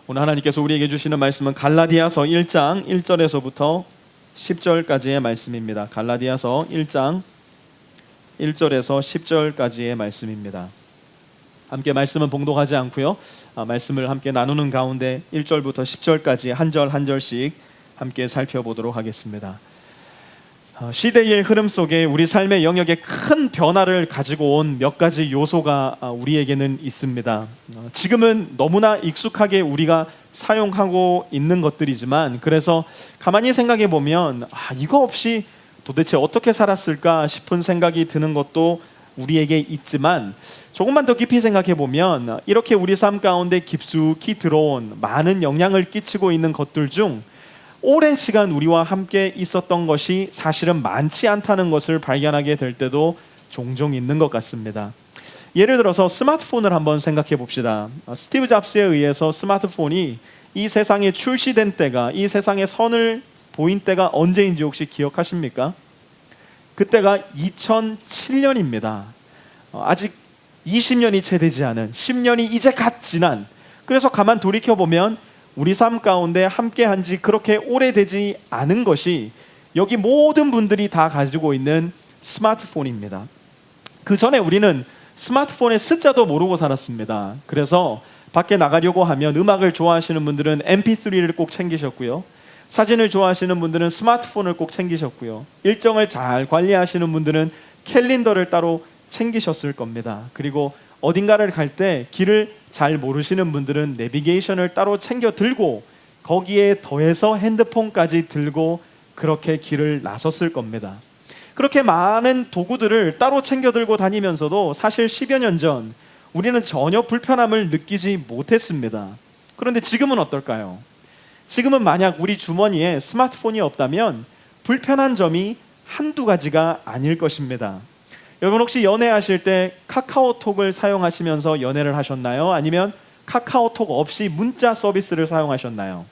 오늘 하나님께서 우리에게 주시는 말씀은 갈라디아서 1장 1절에서부터 10절까지의 말씀입니다. 갈라디아서 1장 1절에서 10절까지의 말씀입니다. 함께 말씀은 봉독하지 않고요. 말씀을 함께 나누는 가운데 1절부터 10절까지 한 절 한 절씩 함께 살펴보도록 하겠습니다. 시대의 흐름 속에 우리 삶의 영역에 큰 변화를 가지고 온 몇 가지 요소가 우리에게는 있습니다. 지금은 너무나 익숙하게 우리가 사용하고 있는 것들이지만, 그래서 가만히 생각해 보면 이거 없이 도대체 어떻게 살았을까 싶은 생각이 드는 것도 우리에게 있지만, 조금만 더 깊이 생각해 보면 이렇게 우리 삶 가운데 깊숙이 들어온 많은 영향을 끼치고 있는 것들 중 오랜 시간 우리와 함께 있었던 것이 사실은 많지 않다는 것을 발견하게 될 때도 종종 있는 것 같습니다. 예를 들어서 스마트폰을 한번 생각해 봅시다. 스티브 잡스에 의해서 스마트폰이 이 세상에 출시된 때가, 이 세상에 선을 보인 때가 언제인지 혹시 기억하십니까? 그때가 2007년입니다. 아직 20년이 채 되지 않은, 10년이 이제 갓 지난, 그래서 가만 돌이켜보면 우리 삶 가운데 함께한 지 그렇게 오래되지 않은 것이 여기 모든 분들이 다 가지고 있는 스마트폰입니다. 그 전에 우리는 스마트폰의 숫자도 모르고 살았습니다. 그래서 밖에 나가려고 하면 음악을 좋아하시는 분들은 mp3를 꼭 챙기셨고요, 사진을 좋아하시는 분들은 스마트폰을 꼭 챙기셨고요, 일정을 잘 관리하시는 분들은 캘린더를 따로 챙기셨을 겁니다. 그리고 어딘가를 갈 때 길을 잘 모르시는 분들은 내비게이션을 따로 챙겨 들고 거기에 더해서 핸드폰까지 들고 그렇게 길을 나섰을 겁니다. 그렇게 많은 도구들을 따로 챙겨 들고 다니면서도 사실 10여 년 전 우리는 전혀 불편함을 느끼지 못했습니다. 그런데 지금은 어떨까요? 지금은 만약 우리 주머니에 스마트폰이 없다면 불편한 점이 한두 가지가 아닐 것입니다. 여러분 혹시 연애하실 때 카카오톡을 사용하시면서 연애를 하셨나요? 아니면 카카오톡 없이 문자 서비스를 사용하셨나요?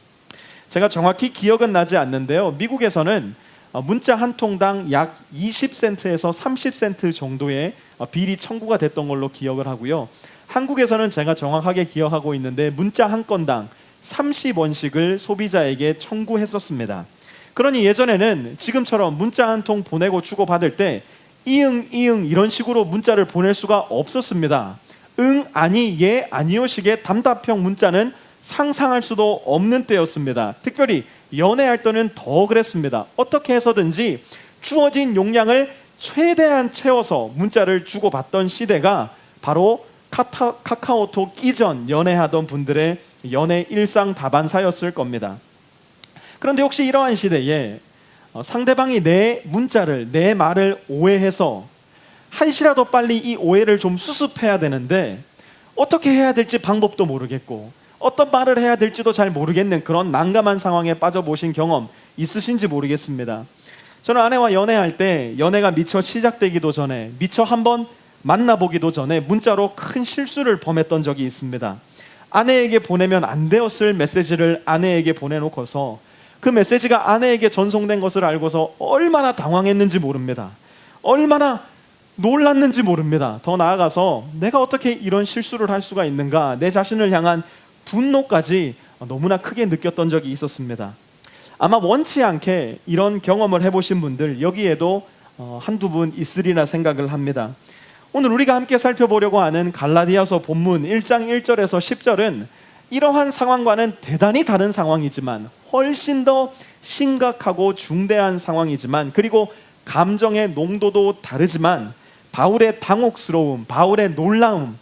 제가 정확히 기억은 나지 않는데요, 미국에서는 문자 한 통당 약 20센트에서 30센트 정도의 비리 청구가 됐던 걸로 기억을 하고요, 한국에서는 제가 정확하게 기억하고 있는데 문자 한 건당 30원씩을 소비자에게 청구했었습니다. 그러니 예전에는 지금처럼 문자 한 통 보내고 주고받을 때 이응 이응 이런 식으로 문자를 보낼 수가 없었습니다. 응 아니 예 아니요식의 단답형 문자는 상상할 수도 없는 때였습니다. 특별히 연애할 때는 더 그랬습니다. 어떻게 해서든지 주어진 용량을 최대한 채워서 문자를 주고받던 시대가 바로 카카오톡 이전 연애하던 분들의 연애 일상 다반사였을 겁니다. 그런데 혹시 이러한 시대에 상대방이 내 문자를, 내 말을 오해해서 한시라도 빨리 이 오해를 좀 수습해야 되는데 어떻게 해야 될지 방법도 모르겠고 어떤 말을 해야 될지도 잘 모르겠는 그런 난감한 상황에 빠져보신 경험 있으신지 모르겠습니다. 저는 아내와 연애할 때 연애가 미처 시작되기도 전에, 미처 한번 만나보기도 전에 문자로 큰 실수를 범했던 적이 있습니다. 아내에게 보내면 안 되었을 메시지를 아내에게 보내놓고서 그 메시지가 아내에게 전송된 것을 알고서 얼마나 당황했는지 모릅니다. 얼마나 놀랐는지 모릅니다. 더 나아가서 내가 어떻게 이런 실수를 할 수가 있는가, 내 자신을 향한 분노까지 너무나 크게 느꼈던 적이 있었습니다. 아마 원치 않게 이런 경험을 해보신 분들 여기에도 한두 분 있으리라 생각을 합니다. 오늘 우리가 함께 살펴보려고 하는 갈라디아서 본문 1장 1절에서 10절은 이러한 상황과는 대단히 다른 상황이지만, 훨씬 더 심각하고 중대한 상황이지만, 그리고 감정의 농도도 다르지만 바울의 당혹스러움, 바울의 놀라움,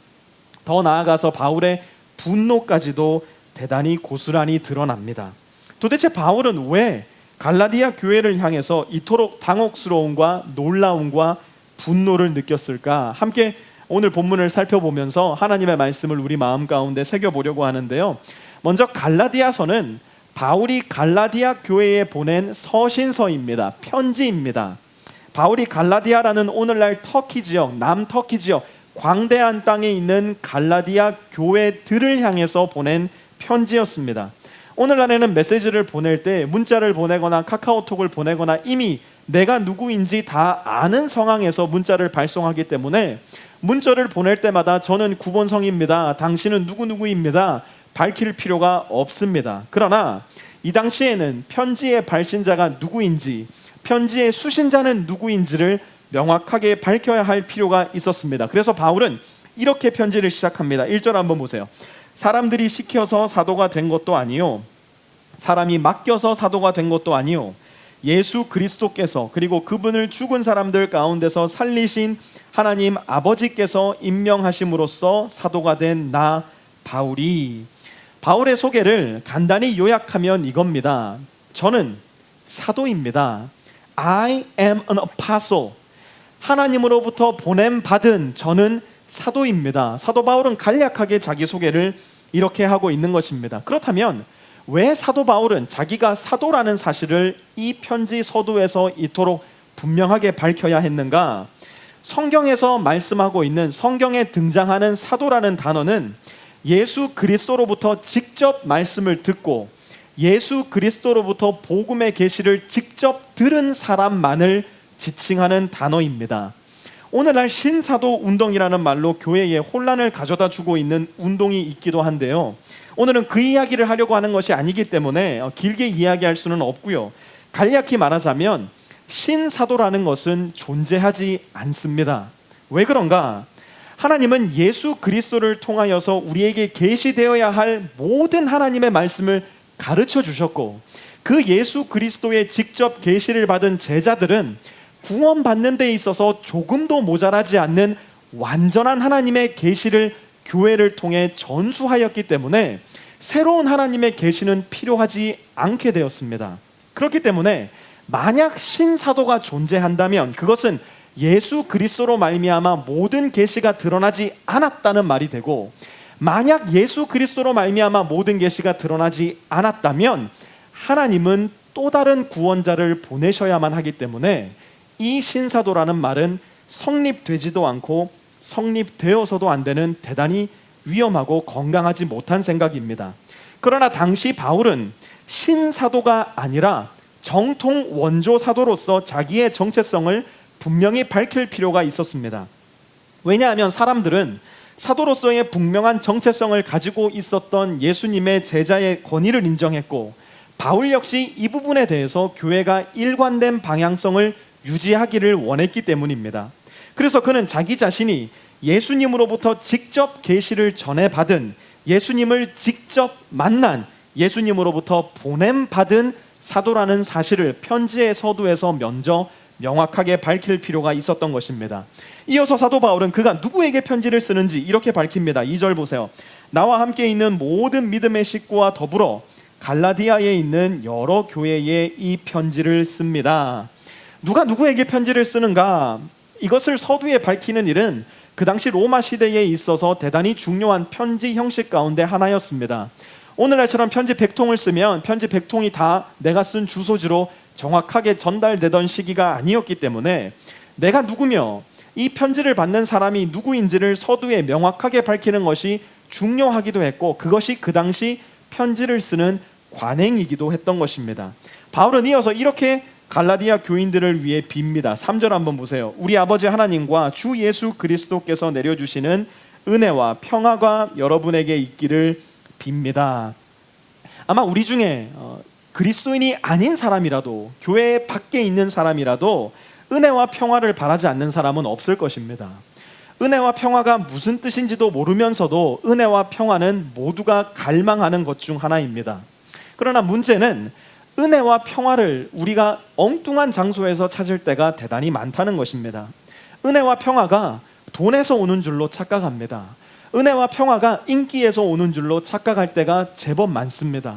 더 나아가서 바울의 분노까지도 대단히 고스란히 드러납니다. 도대체 바울은 왜 갈라디아 교회를 향해서 이토록 당혹스러움과 놀라움과 분노를 느꼈을까? 함께 오늘 본문을 살펴보면서 하나님의 말씀을 우리 마음 가운데 새겨보려고 하는데요, 먼저 갈라디아서는 바울이 갈라디아 교회에 보낸 서신서입니다. 편지입니다. 바울이 갈라디아라는 오늘날 터키 지역, 남터키 지역 광대한 땅에 있는 갈라디아 교회들을 향해서 보낸 편지였습니다. 오늘날에는 메시지를 보낼 때 문자를 보내거나 카카오톡을 보내거나 이미 내가 누구인지 다 아는 상황에서 문자를 발송하기 때문에 문자를 보낼 때마다 저는 구본성입니다, 당신은 누구누구입니다, 밝힐 필요가 없습니다. 그러나 이 당시에는 편지의 발신자가 누구인지, 편지의 수신자는 누구인지를 명확하게 밝혀야 할 필요가 있었습니다. 그래서 바울은 이렇게 편지를 시작합니다. 1절 한번 보세요. 사람들이 시켜서 사도가 된 것도 아니요, 사람이 맡겨서 사도가 된 것도 아니요, 예수 그리스도께서 그리고 그분을 죽은 사람들 가운데서 살리신 하나님 아버지께서 임명하심으로써 사도가 된 나 바울이. 바울의 소개를 간단히 요약하면 이겁니다. 저는 사도입니다. I am an apostle. 하나님으로부터 보냄받은 저는 사도입니다. 사도 바울은 간략하게 자기 소개를 이렇게 하고 있는 것입니다. 그렇다면 왜 사도 바울은 자기가 사도라는 사실을 이 편지 서두에서 이토록 분명하게 밝혀야 했는가? 성경에서 말씀하고 있는, 성경에 등장하는 사도라는 단어는 예수 그리스도로부터 직접 말씀을 듣고 예수 그리스도로부터 복음의 계시를 직접 들은 사람만을 지칭하는 단어입니다. 오늘날 신사도 운동이라는 말로 교회에 혼란을 가져다 주고 있는 운동이 있기도 한데요, 오늘은 그 이야기를 하려고 하는 것이 아니기 때문에 길게 이야기할 수는 없고요. 간략히 말하자면 신사도라는 것은 존재하지 않습니다. 왜 그런가? 하나님은 예수 그리스도를 통하여서 우리에게 계시되어야 할 모든 하나님의 말씀을 가르쳐 주셨고, 그 예수 그리스도의 직접 계시를 받은 제자들은 구원받는 데 있어서 조금도 모자라지 않는 완전한 하나님의 계시를 교회를 통해 전수하였기 때문에 새로운 하나님의 계시는 필요하지 않게 되었습니다. 그렇기 때문에 만약 신사도가 존재한다면 그것은 예수 그리스도로 말미암아 모든 계시가 드러나지 않았다는 말이 되고, 만약 예수 그리스도로 말미암아 모든 계시가 드러나지 않았다면 하나님은 또 다른 구원자를 보내셔야만 하기 때문에 이 신사도라는 말은 성립되지도 않고 성립되어서도 안 되는 대단히 위험하고 건강하지 못한 생각입니다. 그러나 당시 바울은 신사도가 아니라 정통 원조 사도로서 자기의 정체성을 분명히 밝힐 필요가 있었습니다. 왜냐하면 사람들은 사도로서의 분명한 정체성을 가지고 있었던 예수님의 제자의 권위를 인정했고, 바울 역시 이 부분에 대해서 교회가 일관된 방향성을 유지하기를 원했기 때문입니다. 그래서 그는 자기 자신이 예수님으로부터 직접 계시를 전해받은, 예수님을 직접 만난, 예수님으로부터 보냄받은 사도라는 사실을 편지의 서두에서 먼저 명확하게 밝힐 필요가 있었던 것입니다. 이어서 사도 바울은 그가 누구에게 편지를 쓰는지 이렇게 밝힙니다. 2절 보세요. 나와 함께 있는 모든 믿음의 식구와 더불어 갈라디아에 있는 여러 교회에 이 편지를 씁니다. 누가 누구에게 편지를 쓰는가? 이것을 서두에 밝히는 일은 그 당시 로마 시대에 있어서 대단히 중요한 편지 형식 가운데 하나였습니다. 오늘날처럼 편지 100통을 쓰면 편지 100통이 다 내가 쓴 주소지로 정확하게 전달되던 시기가 아니었기 때문에 내가 누구며 이 편지를 받는 사람이 누구인지를 서두에 명확하게 밝히는 것이 중요하기도 했고, 그것이 그 당시 편지를 쓰는 관행이기도 했던 것입니다. 바울은 이어서 이렇게 갈라디아 교인들을 위해 빕니다. 3절 한번 보세요. 우리 아버지 하나님과 주 예수 그리스도께서 내려주시는 은혜와 평화가 여러분에게 있기를 빕니다. 아마 우리 중에 그리스도인이 아닌 사람이라도, 교회 밖에 있는 사람이라도 은혜와 평화를 바라지 않는 사람은 없을 것입니다. 은혜와 평화가 무슨 뜻인지도 모르면서도 은혜와 평화는 모두가 갈망하는 것 중 하나입니다. 그러나 문제는 은혜와 평화를 우리가 엉뚱한 장소에서 찾을 때가 대단히 많다는 것입니다. 은혜와 평화가 돈에서 오는 줄로 착각합니다. 은혜와 평화가 인기에서 오는 줄로 착각할 때가 제법 많습니다.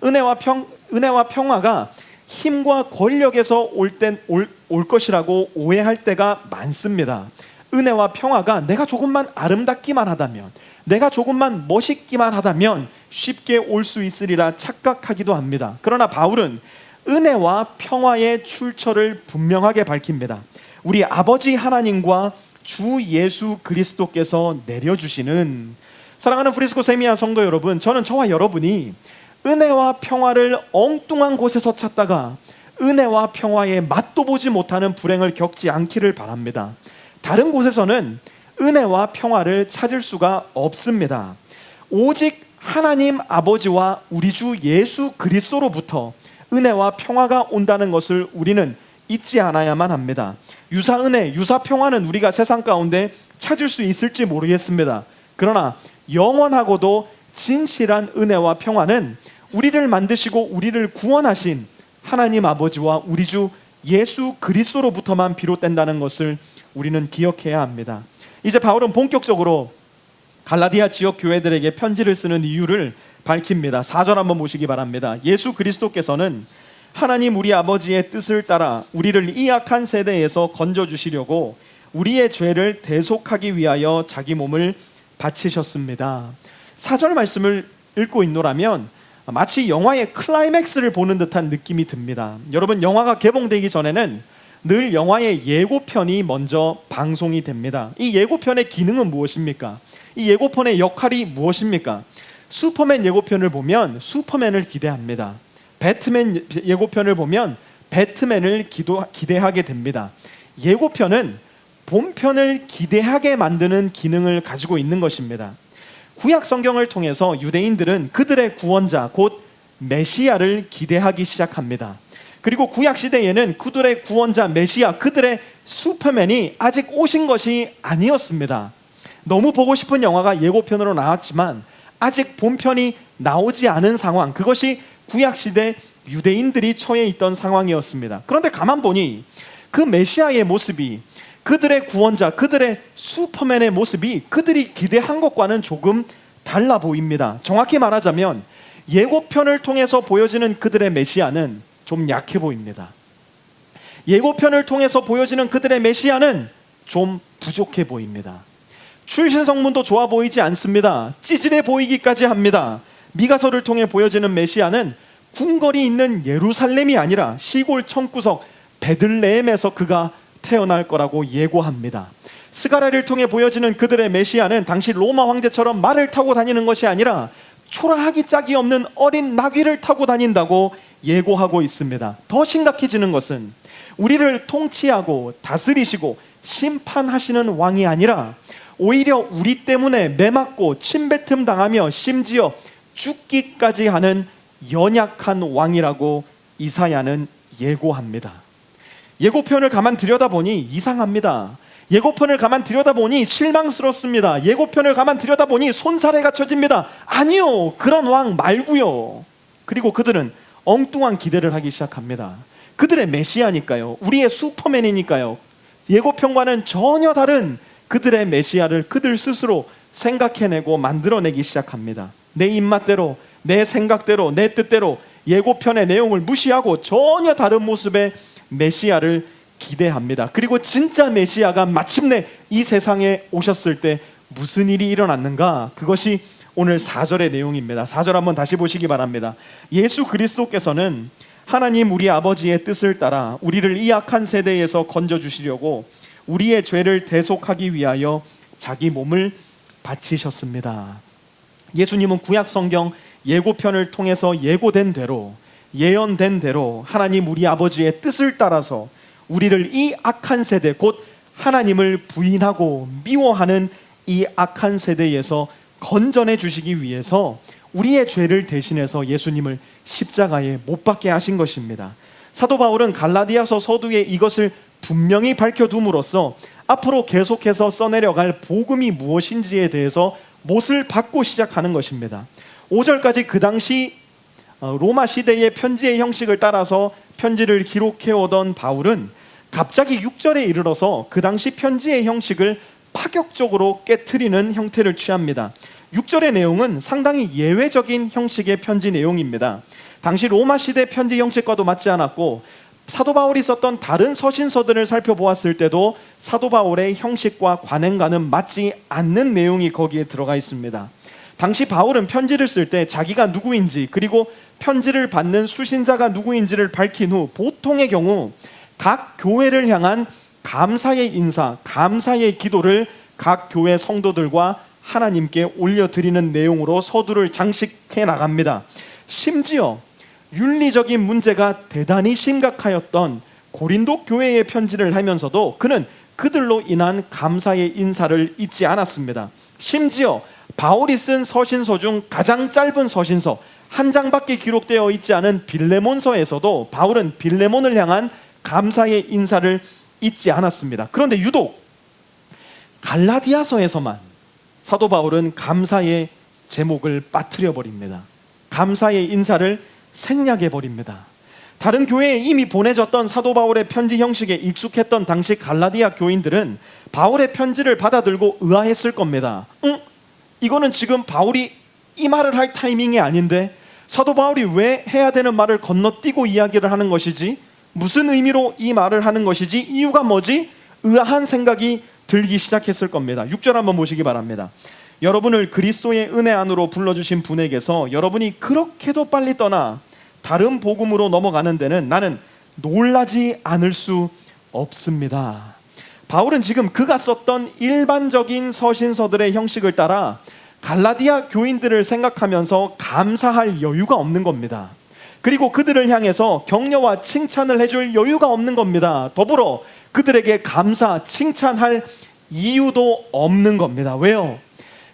은혜와 평화가 힘과 권력에서 올 것이라고 오해할 때가 많습니다. 은혜와 평화가 내가 조금만 아름답기만 하다면, 내가 조금만 멋있기만 하다면 쉽게 올 수 있으리라 착각하기도 합니다. 그러나 바울은 은혜와 평화의 출처를 분명하게 밝힙니다. 우리 아버지 하나님과 주 예수 그리스도께서 내려주시는. 사랑하는 프리스코 세미야 성도 여러분, 저는 저와 여러분이 은혜와 평화를 엉뚱한 곳에서 찾다가 은혜와 평화의 맛도 보지 못하는 불행을 겪지 않기를 바랍니다. 다른 곳에서는 은혜와 평화를 찾을 수가 없습니다. 오직 하나님 아버지와 우리 주 예수 그리스도로부터 은혜와 평화가 온다는 것을 우리는 잊지 않아야만 합니다. 유사 은혜, 유사 평화는 우리가 세상 가운데 찾을 수 있을지 모르겠습니다. 그러나 영원하고도 진실한 은혜와 평화는 우리를 만드시고 우리를 구원하신 하나님 아버지와 우리 주 예수 그리스도로부터만 비롯된다는 것을 우리는 기억해야 합니다. 이제 바울은 본격적으로 갈라디아 지역 교회들에게 편지를 쓰는 이유를 밝힙니다. 4절 한번 보시기 바랍니다. 예수 그리스도께서는 하나님 우리 아버지의 뜻을 따라 우리를 이 악한 세대에서 건져주시려고 우리의 죄를 대속하기 위하여 자기 몸을 바치셨습니다. 4절 말씀을 읽고 있노라면 마치 영화의 클라이맥스를 보는 듯한 느낌이 듭니다. 여러분, 영화가 개봉되기 전에는 늘 영화의 예고편이 먼저 방송이 됩니다. 이 예고편의 기능은 무엇입니까? 이 예고편의 역할이 무엇입니까? 슈퍼맨 예고편을 보면 슈퍼맨을 기대합니다. 배트맨 예고편을 보면 배트맨을 기대하게 됩니다. 예고편은 본편을 기대하게 만드는 기능을 가지고 있는 것입니다. 구약 성경을 통해서 유대인들은 그들의 구원자 곧 메시아를 기대하기 시작합니다. 그리고 구약 시대에는 그들의 구원자 메시아, 그들의 슈퍼맨이 아직 오신 것이 아니었습니다. 너무 보고 싶은 영화가 예고편으로 나왔지만 아직 본편이 나오지 않은 상황, 그것이 구약 시대 유대인들이 처해 있던 상황이었습니다. 그런데 가만 보니 그 메시아의 모습이, 그들의 구원자, 그들의 슈퍼맨의 모습이 그들이 기대한 것과는 조금 달라 보입니다. 정확히 말하자면 예고편을 통해서 보여지는 그들의 메시아는 좀 약해 보입니다. 예고편을 통해서 보여지는 그들의 메시아는 좀 부족해 보입니다. 출신 성문도 좋아 보이지 않습니다. 찌질해 보이기까지 합니다. 미가서를 통해 보여지는 메시아는 궁궐이 있는 예루살렘이 아니라 시골 청구석 베들레헴에서 그가 태어날 거라고 예고합니다. 스가랴를 통해 보여지는 그들의 메시아는 당시 로마 황제처럼 말을 타고 다니는 것이 아니라 초라하기 짝이 없는 어린 나귀를 타고 다닌다고 예고하고 있습니다. 더 심각해지는 것은 우리를 통치하고 다스리시고 심판하시는 왕이 아니라 오히려 우리 때문에 매맞고 침뱉음 당하며 심지어 죽기까지 하는 연약한 왕이라고 이사야는 예고합니다. 예고편을 가만 들여다보니 이상합니다. 예고편을 가만 들여다보니 실망스럽습니다. 예고편을 가만 들여다보니 손살에가 쳐집니다. 아니요, 그런 왕 말고요. 그리고 그들은 엉뚱한 기대를 하기 시작합니다. 그들의 메시아니까요, 우리의 슈퍼맨이니까요, 예고편과는 전혀 다른 그들의 메시아를 그들 스스로 생각해내고 만들어내기 시작합니다. 내 입맛대로, 내 생각대로, 내 뜻대로 예고편의 내용을 무시하고 전혀 다른 모습의 메시아를 기대합니다. 그리고 진짜 메시아가 마침내 이 세상에 오셨을 때 무슨 일이 일어났는가? 그것이 오늘 4절의 내용입니다. 4절 한번 다시 보시기 바랍니다. 예수 그리스도께서는 하나님 우리 아버지의 뜻을 따라 우리를 이 악한 세대에서 건져주시려고 우리의 죄를 대속하기 위하여 자기 몸을 바치셨습니다. 예수님은 구약 성경 예고편을 통해서 예고된 대로, 예언된 대로 하나님 우리 아버지의 뜻을 따라서 우리를 이 악한 세대, 곧 하나님을 부인하고 미워하는 이 악한 세대에서 건져내 주시기 위해서 우리의 죄를 대신해서 예수님을 십자가에 못 박게 하신 것입니다. 사도 바울은 갈라디아서 서두에 이것을 분명히 밝혀둠으로써 앞으로 계속해서 써내려갈 복음이 무엇인지에 대해서 못을 받고 시작하는 것입니다. 5절까지 그 당시 로마 시대의 편지의 형식을 따라서 편지를 기록해 오던 바울은 갑자기 6절에 이르러서 그 당시 편지의 형식을 파격적으로 깨트리는 형태를 취합니다. 6절의 내용은 상당히 예외적인 형식의 편지 내용입니다. 당시 로마 시대 편지 형식과도 맞지 않았고 사도 바울이 썼던 다른 서신서들을 살펴보았을 때도 사도 바울의 형식과 관행과는 맞지 않는 내용이 거기에 들어가 있습니다. 당시 바울은 편지를 쓸 때 자기가 누구인지, 그리고 편지를 받는 수신자가 누구인지를 밝힌 후 보통의 경우 각 교회를 향한 감사의 인사, 감사의 기도를 각 교회 성도들과 하나님께 올려드리는 내용으로 서두를 장식해 나갑니다. 심지어 윤리적인 문제가 대단히 심각하였던 고린도 교회의 편지를 하면서도 그는 그들로 인한 감사의 인사를 잊지 않았습니다. 심지어 바울이 쓴 서신서 중 가장 짧은 서신서, 한 장밖에 기록되어 있지 않은 빌레몬서에서도 바울은 빌레몬을 향한 감사의 인사를 잊지 않았습니다. 그런데 유독 갈라디아서에서만 사도 바울은 감사의 제목을 빠뜨려 버립니다. 감사의 인사를 생략해 버립니다. 다른 교회에 이미 보내졌던 사도 바울의 편지 형식에 익숙했던 당시 갈라디아 교인들은 바울의 편지를 받아들고 의아했을 겁니다. 이거는 지금 바울이 이 말을 할 타이밍이 아닌데 사도 바울이 왜 해야 되는 말을 건너뛰고 이야기를 하는 것이지? 무슨 의미로 이 말을 하는 것이지? 이유가 뭐지? 의아한 생각이 들기 시작했을 겁니다. 6절 한번 보시기 바랍니다. 여러분을 그리스도의 은혜 안으로 불러주신 분에게서 여러분이 그렇게도 빨리 떠나 다른 복음으로 넘어가는 데는 나는 놀라지 않을 수 없습니다. 바울은 지금 그가 썼던 일반적인 서신서들의 형식을 따라 갈라디아 교인들을 생각하면서 감사할 여유가 없는 겁니다. 그리고 그들을 향해서 격려와 칭찬을 해줄 여유가 없는 겁니다. 더불어 그들에게 감사, 칭찬할 이유도 없는 겁니다. 왜요?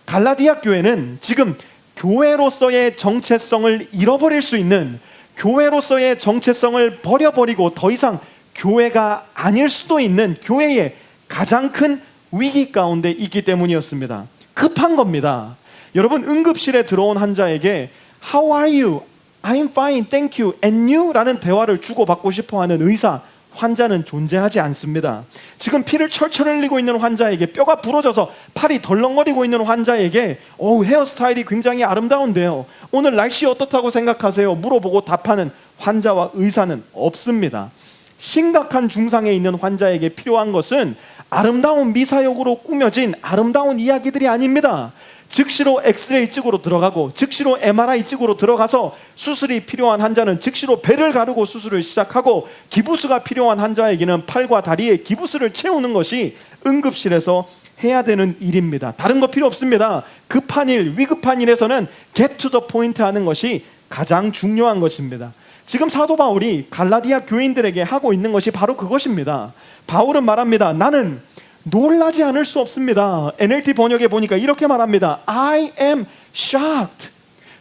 갈라디아 교회는 지금 교회로서의 정체성을 잃어버릴 수 있는, 교회로서의 정체성을 버려버리고 더 이상 교회가 아닐 수도 있는 교회의 가장 큰 위기 가운데 있기 때문이었습니다. 급한 겁니다. 여러분, 응급실에 들어온 환자에게 How are you? I'm fine, thank you. And you? 라는 대화를 주고받고 싶어하는 의사, 환자는 존재하지 않습니다. 지금 피를 철철 흘리고 있는 환자에게, 뼈가 부러져서 팔이 덜렁거리고 있는 환자에게 헤어스타일이 굉장히 아름다운데요, 오늘 날씨 어떻다고 생각하세요? 물어보고 답하는 환자와 의사는 없습니다. 심각한 중상에 있는 환자에게 필요한 것은 아름다운 미사역으로 꾸며진 아름다운 이야기들이 아닙니다. 즉시로 엑스레이 찍으러 들어가고 즉시로 MRI 찍으러 들어가서 수술이 필요한 환자는 즉시로 배를 가르고 수술을 시작하고, 기부스가 필요한 환자에게는 팔과 다리에 기부스를 채우는 것이 응급실에서 해야 되는 일입니다. 다른 거 필요 없습니다. 급한 일, 위급한 일에서는 get to the point 하는 것이 가장 중요한 것입니다. 지금 사도 바울이 갈라디아 교인들에게 하고 있는 것이 바로 그것입니다. 바울은 말합니다. 나는 놀라지 않을 수 없습니다. NLT 번역에 보니까 이렇게 말합니다. I am shocked.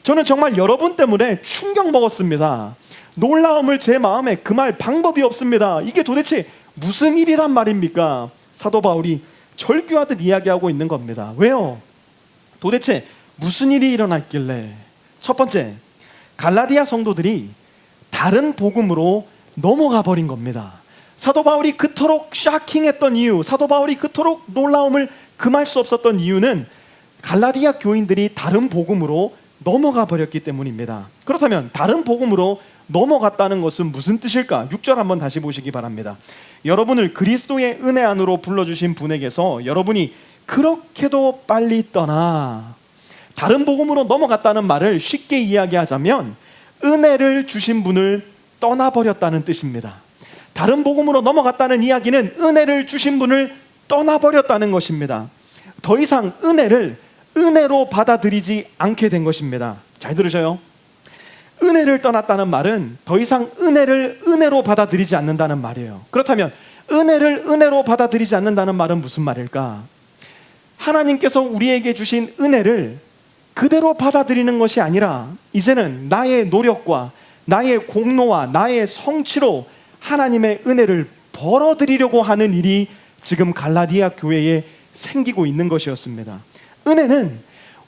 저는 정말 여러분 때문에 충격 먹었습니다. 놀라움을 제 마음에 금할 방법이 없습니다. 이게 도대체 무슨 일이란 말입니까? 사도 바울이 절규하듯 이야기하고 있는 겁니다. 왜요? 도대체 무슨 일이 일어났길래? 첫 번째, 갈라디아 성도들이 다른 복음으로 넘어가 버린 겁니다. 사도 바울이 그토록 샤킹했던 이유, 사도 바울이 그토록 놀라움을 금할 수 없었던 이유는 갈라디아 교인들이 다른 복음으로 넘어가 버렸기 때문입니다. 그렇다면 다른 복음으로 넘어갔다는 것은 무슨 뜻일까? 6절 한번 다시 보시기 바랍니다. 여러분을 그리스도의 은혜 안으로 불러주신 분에게서 여러분이 그렇게도 빨리 떠나, 다른 복음으로 넘어갔다는 말을 쉽게 이야기하자면 은혜를 주신 분을 떠나버렸다는 뜻입니다. 다른 복음으로 넘어갔다는 이야기는 은혜를 주신 분을 떠나버렸다는 것입니다. 더 이상 은혜를 은혜로 받아들이지 않게 된 것입니다. 잘 들으셔요. 은혜를 떠났다는 말은 더 이상 은혜를 은혜로 받아들이지 않는다는 말이에요. 그렇다면 은혜를 은혜로 받아들이지 않는다는 말은 무슨 말일까? 하나님께서 우리에게 주신 은혜를 그대로 받아들이는 것이 아니라 이제는 나의 노력과 나의 공로와 나의 성취로 하나님의 은혜를 벌어들이려고 하는 일이 지금 갈라디아 교회에 생기고 있는 것이었습니다. 은혜는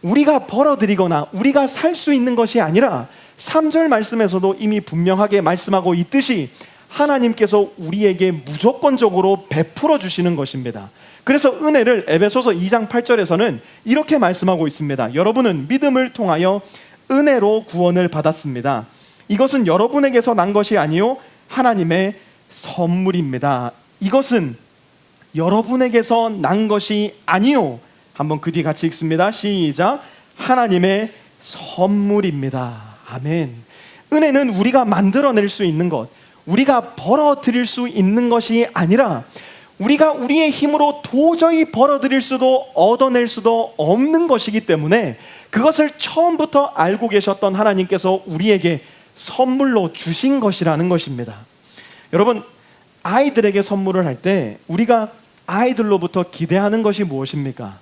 우리가 벌어들이거나 우리가 살 수 있는 것이 아니라 3절 말씀에서도 이미 분명하게 말씀하고 있듯이 하나님께서 우리에게 무조건적으로 베풀어 주시는 것입니다. 그래서 은혜를 에베소서 2장 8절에서는 이렇게 말씀하고 있습니다. 여러분은 믿음을 통하여 은혜로 구원을 받았습니다. 이것은 여러분에게서 난 것이 아니요 하나님의 선물입니다. 이것은 여러분에게서 난 것이 아니요, 한번 그 뒤 같이 읽습니다. 시작. 하나님의 선물입니다. 아멘. 은혜는 우리가 만들어낼 수 있는 것, 우리가 벌어들일 수 있는 것이 아니라 우리가 우리의 힘으로 도저히 벌어들일 수도 얻어낼 수도 없는 것이기 때문에 그것을 처음부터 알고 계셨던 하나님께서 우리에게 선물로 주신 것이라는 것입니다. 여러분, 아이들에게 선물을 할 때 우리가 아이들로부터 기대하는 것이 무엇입니까?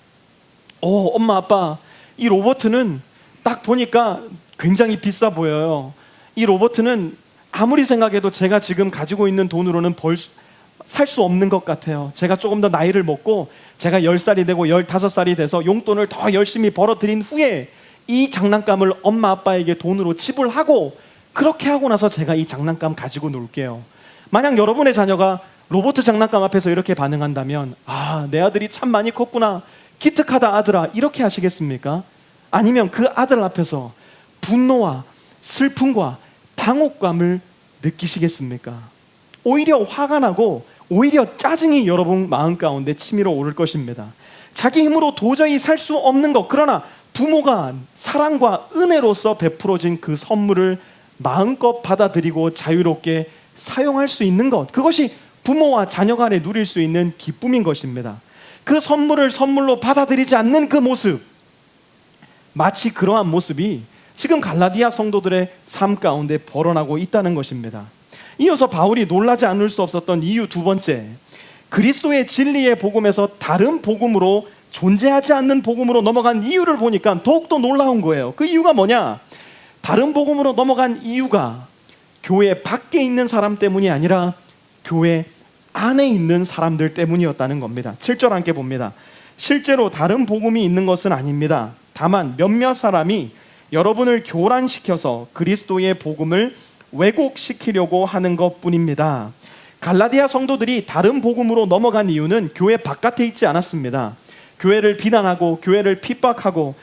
엄마 아빠 이 로봇은 딱 보니까 굉장히 비싸 보여요. 이 로봇은 아무리 생각해도 제가 지금 가지고 있는 돈으로는 살 수 없는 것 같아요. 제가 조금 더 나이를 먹고 제가 10살이 되고 15살이 돼서 용돈을 더 열심히 벌어들인 후에 이 장난감을 엄마 아빠에게 돈으로 지불하고, 그렇게 하고 나서 제가 이 장난감 가지고 놀게요. 만약 여러분의 자녀가 로봇 장난감 앞에서 이렇게 반응한다면, 아, 내 아들이 참 많이 컸구나, 기특하다 아들아, 이렇게 하시겠습니까? 아니면 그 아들 앞에서 분노와 슬픔과 당혹감을 느끼시겠습니까? 오히려 화가 나고 오히려 짜증이 여러분 마음 가운데 치밀어 오를 것입니다. 자기 힘으로 도저히 살 수 없는 것, 그러나 부모가 사랑과 은혜로서 베풀어진 그 선물을 마음껏 받아들이고 자유롭게 사용할 수 있는 것, 그것이 부모와 자녀 간에 누릴 수 있는 기쁨인 것입니다. 그 선물을 선물로 받아들이지 않는 그 모습, 마치 그러한 모습이 지금 갈라디아 성도들의 삶 가운데 벌어나고 있다는 것입니다. 이어서 바울이 놀라지 않을 수 없었던 이유 두 번째, 그리스도의 진리의 복음에서 다른 복음으로, 존재하지 않는 복음으로 넘어간 이유를 보니까 더욱더 놀라운 거예요. 그 이유가 뭐냐? 다른 복음으로 넘어간 이유가 교회 밖에 있는 사람 때문이 아니라 교회 안에 있는 사람들 때문이었다는 겁니다. 7절 함께 봅니다. 실제로 다른 복음이 있는 것은 아닙니다. 다만 몇몇 사람이 여러분을 교란시켜서 그리스도의 복음을 왜곡시키려고 하는 것뿐입니다. 갈라디아 성도들이 다른 복음으로 넘어간 이유는 교회 바깥에 있지 않았습니다. 교회를 비난하고 교회를 핍박하고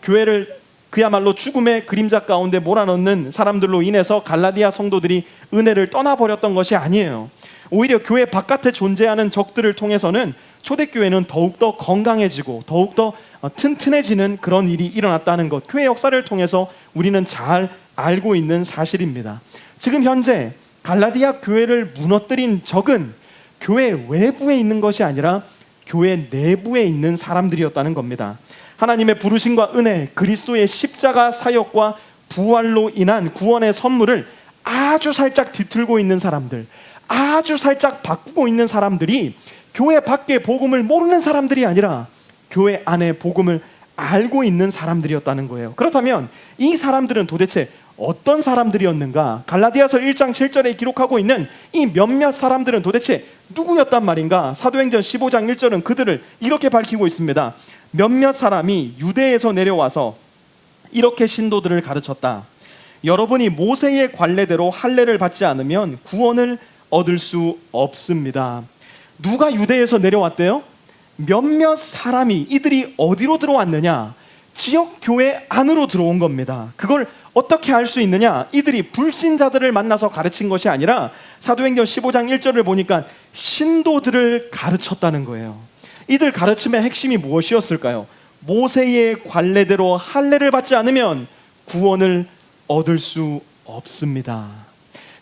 교회를 그야말로 죽음의 그림자 가운데 몰아넣는 사람들로 인해서 갈라디아 성도들이 은혜를 떠나버렸던 것이 아니에요. 오히려 교회 바깥에 존재하는 적들을 통해서는 초대교회는 더욱더 건강해지고 더욱더 튼튼해지는 그런 일이 일어났다는 것, 교회 역사를 통해서 우리는 잘 알고 있는 사실입니다. 지금 현재 갈라디아 교회를 무너뜨린 적은 교회 외부에 있는 것이 아니라 교회 내부에 있는 사람들이었다는 겁니다. 하나님의 부르심과 은혜, 그리스도의 십자가 사역과 부활로 인한 구원의 선물을 아주 살짝 뒤틀고 있는 사람들, 아주 살짝 바꾸고 있는 사람들이 교회 밖에 복음을 모르는 사람들이 아니라 교회 안에 복음을 알고 있는 사람들이었다는 거예요. 그렇다면 이 사람들은 도대체 어떤 사람들이었는가? 갈라디아서 1장 7절에 기록하고 있는 이 몇몇 사람들은 도대체 누구였단 말인가? 사도행전 15장 1절은 그들을 이렇게 밝히고 있습니다. 몇몇 사람이 유대에서 내려와서 이렇게 신도들을 가르쳤다. 여러분이 모세의 관례대로 할례를 받지 않으면 구원을 얻을 수 없습니다. 누가 유대에서 내려왔대요? 몇몇 사람이, 이들이 어디로 들어왔느냐? 지역 교회 안으로 들어온 겁니다. 그걸 어떻게 알 수 있느냐? 이들이 불신자들을 만나서 가르친 것이 아니라 사도행전 15장 1절을 보니까 신도들을 가르쳤다는 거예요. 이들 가르침의 핵심이 무엇이었을까요? 모세의 관례대로 할례를 받지 않으면 구원을 얻을 수 없습니다.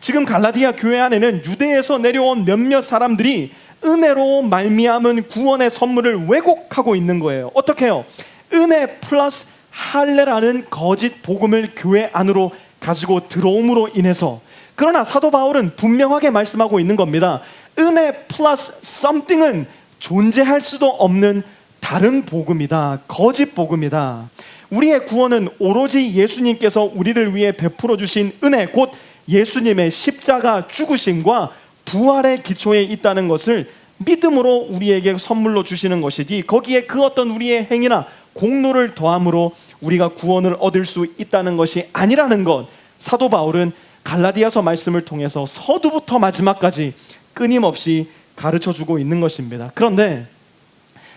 지금 갈라디아 교회 안에는 유대에서 내려온 몇몇 사람들이 은혜로 말미암은 구원의 선물을 왜곡하고 있는 거예요. 어떻게 해요? 은혜 플러스 할례라는 거짓 복음을 교회 안으로 가지고 들어옴으로 인해서. 그러나 사도 바울은 분명하게 말씀하고 있는 겁니다. 은혜 플러스 something은 존재할 수도 없는 다른 복음이다. 거짓 복음이다. 우리의 구원은 오로지 예수님께서 우리를 위해 베풀어 주신 은혜, 곧 예수님의 십자가 죽으심과 부활의 기초에 있다는 것을 믿음으로 우리에게 선물로 주시는 것이지, 거기에 그 어떤 우리의 행위나 공로를 더함으로 우리가 구원을 얻을 수 있다는 것이 아니라는 것, 사도 바울은 갈라디아서 말씀을 통해서 서두부터 마지막까지 끊임없이 가르쳐주고 있는 것입니다. 그런데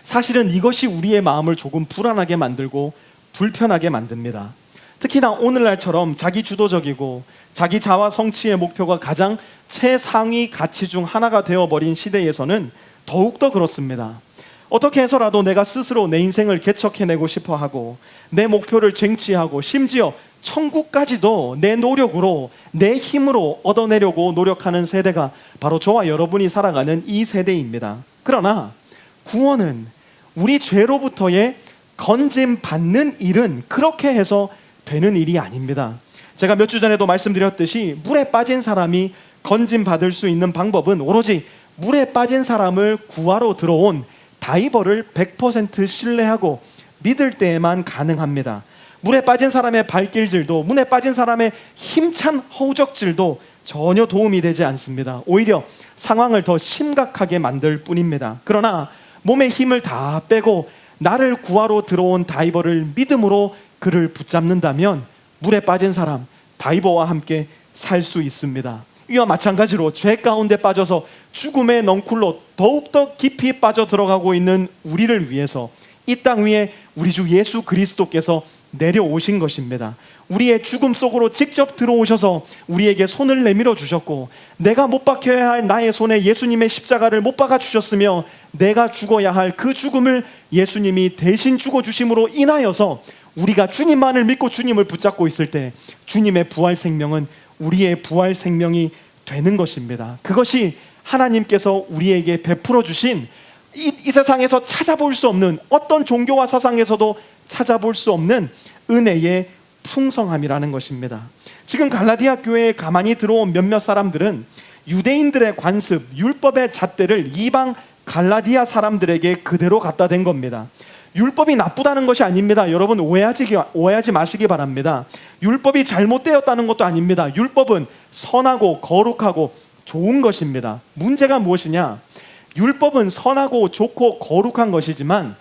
사실은 이것이 우리의 마음을 조금 불안하게 만들고 불편하게 만듭니다. 특히나 오늘날처럼 자기 주도적이고 자기 자아 성취의 목표가 가장 최상위 가치 중 하나가 되어버린 시대에서는 더욱더 그렇습니다. 어떻게 해서라도 내가 스스로 내 인생을 개척해내고 싶어하고 내 목표를 쟁취하고 심지어 천국까지도 내 노력으로, 내 힘으로 얻어내려고 노력하는 세대가 바로 저와 여러분이 살아가는 이 세대입니다. 그러나 구원은 우리 죄로부터의 건짐받는 일은 그렇게 해서 되는 일이 아닙니다. 제가 몇 주 전에도 말씀드렸듯이 물에 빠진 사람이 건짐받을 수 있는 방법은 오로지 물에 빠진 사람을 구하러 들어온 다이버를 100% 신뢰하고 믿을 때에만 가능합니다. 물에 빠진 사람의 발길질도, 물에 빠진 사람의 힘찬 허우적질도 전혀 도움이 되지 않습니다. 오히려 상황을 더 심각하게 만들 뿐입니다. 그러나 몸에 힘을 다 빼고 나를 구하러 들어온 다이버를 믿음으로 그를 붙잡는다면 물에 빠진 사람, 다이버와 함께 살 수 있습니다. 이와 마찬가지로 죄 가운데 빠져서 죽음의 넝쿨로 더욱더 깊이 빠져 들어가고 있는 우리를 위해서 이 땅 위에 우리 주 예수 그리스도께서 내려오신 것입니다. 우리의 죽음 속으로 직접 들어오셔서 우리에게 손을 내밀어 주셨고, 내가 못 박혀야 할 나의 손에 예수님의 십자가를 못 박아 주셨으며, 내가 죽어야 할 그 죽음을 예수님이 대신 죽어 주심으로 인하여서 우리가 주님만을 믿고 주님을 붙잡고 있을 때 주님의 부활 생명은 우리의 부활 생명이 되는 것입니다. 그것이 하나님께서 우리에게 베풀어 주신 이 세상에서 찾아볼 수 없는, 어떤 종교와 사상에서도 찾아볼 수 없는 은혜의 풍성함이라는 것입니다. 지금 갈라디아 교회에 가만히 들어온 몇몇 사람들은 유대인들의 관습, 율법의 잣대를 이방 갈라디아 사람들에게 그대로 갖다 댄 겁니다. 율법이 나쁘다는 것이 아닙니다. 여러분 오해하지 마시기 바랍니다. 율법이 잘못되었다는 것도 아닙니다. 율법은 선하고 거룩하고 좋은 것입니다. 문제가 무엇이냐? 율법은 선하고 좋고 거룩한 것이지만